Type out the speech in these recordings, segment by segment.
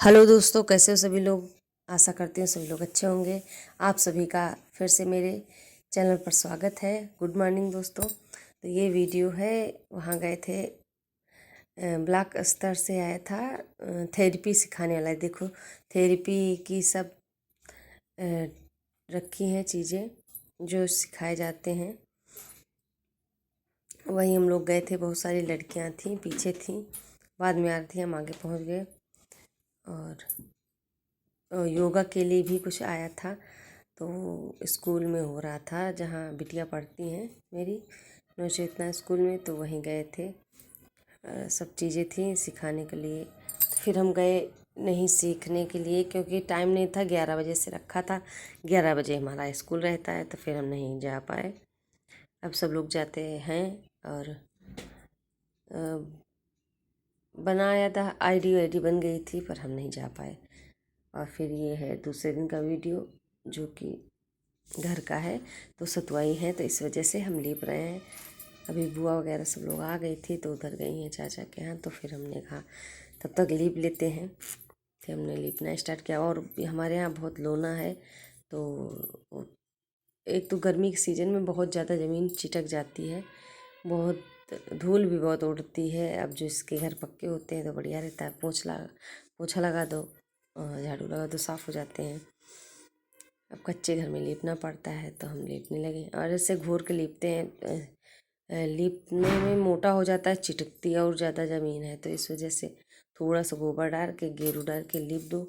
Hello दोस्तों, कैसे हो सभी लोग। आशा करती हूँ सभी लोग अच्छे होंगे। आप सभी का फिर से मेरे चैनल पर स्वागत है। गुड मॉर्निंग दोस्तों। तो ये वीडियो है, वहाँ गए थे, ब्लॉक स्तर से आया था थेरेपी सिखाने वाला। देखो थेरेपी की सब अ, रखी हैं चीज़ें जो सिखाए जाते हैं। वहीं हम लोग गए थे, बहुत सारी लड़कियाँ थीं, पीछे थीं, बाद में आ रही थी, हम आगे पहुँच गए। और योगा के लिए भी कुछ आया था, तो स्कूल में हो रहा था जहाँ बिटिया पढ़ती हैं मेरी, नवचेतना स्कूल में, तो वहीं गए थे। सब चीज़ें थी सिखाने के लिए। फिर हम गए नहीं सीखने के लिए, क्योंकि टाइम नहीं था, 11 बजे से रखा था। 11 बजे हमारा स्कूल रहता है, तो फिर हम नहीं जा पाए। अब सब लोग जाते हैं। और अ, बनाया था, आईडी बन गई थी, पर हम नहीं जा पाए। और फिर ये है दूसरे दिन का वीडियो, जो कि घर का है। तो सतुआई है, तो इस वजह से हम लीप रहे हैं। अभी बुआ वगैरह सब लोग आ गई थी, तो उधर गई हैं चाचा के यहाँ। तो फिर हमने कहा तब तक लीप लेते हैं। फिर हमने लीपना स्टार्ट किया। और हमारे यहाँ बहुत लोना है, तो एक तो गर्मी के सीज़न में बहुत ज़्यादा ज़मीन चिटक जाती है, बहुत धूल भी बहुत उड़ती है। अब जो इसके घर पक्के होते हैं तो बढ़िया रहता है, पोछा लगा दो, झाड़ू लगा दो, साफ़ हो जाते हैं। अब कच्चे घर में लीपना पड़ता है, तो हम लीपने लगे। और ऐसे घोर के लीपते हैं। लीपने में मोटा हो जाता है, चिटकती है और ज़्यादा ज़मीन है, तो इस वजह से थोड़ा सा गोबर डाल के, गेरू डाल के लीप दो,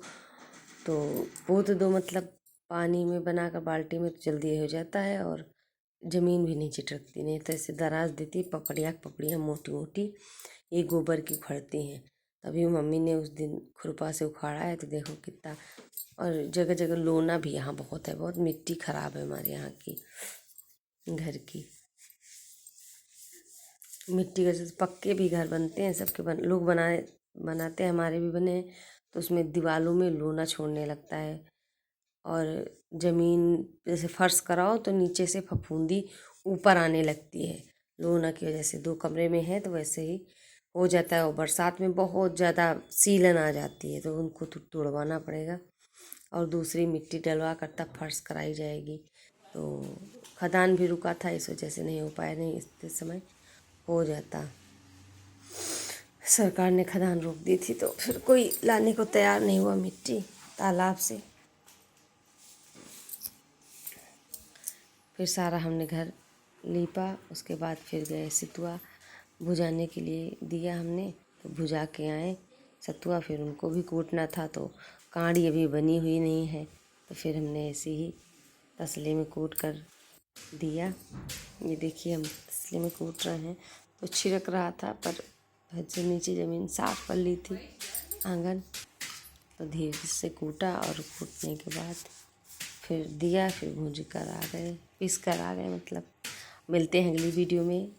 तो पोत दो। मतलब पानी में बनाकर बाल्टी में, तो जल्दी हो जाता है और ज़मीन भी नहीं चिटकती। नहीं तो ऐसे दराज देती पपड़ियाँ मोटी मोटी, ये गोबर की उखड़ती हैं। तभी मम्मी ने उस दिन खुरपा से उखाड़ा है, तो देखो कितना। और जगह जगह लोना भी यहाँ बहुत है, बहुत मिट्टी खराब है हमारे यहाँ की, घर की मिट्टी के से पक्के भी घर बनते हैं सबके, लोग बनाते हैं, हमारे भी बने हैं। तो उसमें दीवारों में लोना छोड़ने लगता है। और ज़मीन जैसे फर्श कराओ तो नीचे से फफूंदी ऊपर आने लगती है, लोना की वजह से। 2 कमरे में है, तो वैसे ही हो जाता है। और बरसात में बहुत ज़्यादा सीलन आ जाती है, तो उनको तो तुड़वाना पड़ेगा। और दूसरी मिट्टी डलवा कर तब फर्श कराई जाएगी। तो खदान भी रुका था, इस वजह से नहीं हो पाया, नहीं इस समय हो जाता। सरकार ने खदान रोक दी थी, तो फिर कोई लाने को तैयार नहीं हुआ मिट्टी तालाब से। फिर सारा हमने घर लीपा। उसके बाद फिर गए सतुआ भुजाने के लिए, दिया हमने, तो भुजा के आए सतुआ। फिर उनको भी कूटना था, तो कांड़ी अभी बनी हुई नहीं है, तो फिर हमने ऐसे ही तसले में कूट कर दिया। ये देखिए हम तसले में कूट रहे हैं, तो छिड़क रहा था, पर जो नीचे ज़मीन साफ कर ली थी आंगन, तो धीरे से कूटा। और कूटने के बाद फिर दिया, फिर भूज कर आ गए, पीस कर आ गए। मतलब मिलते हैं अगली वीडियो में।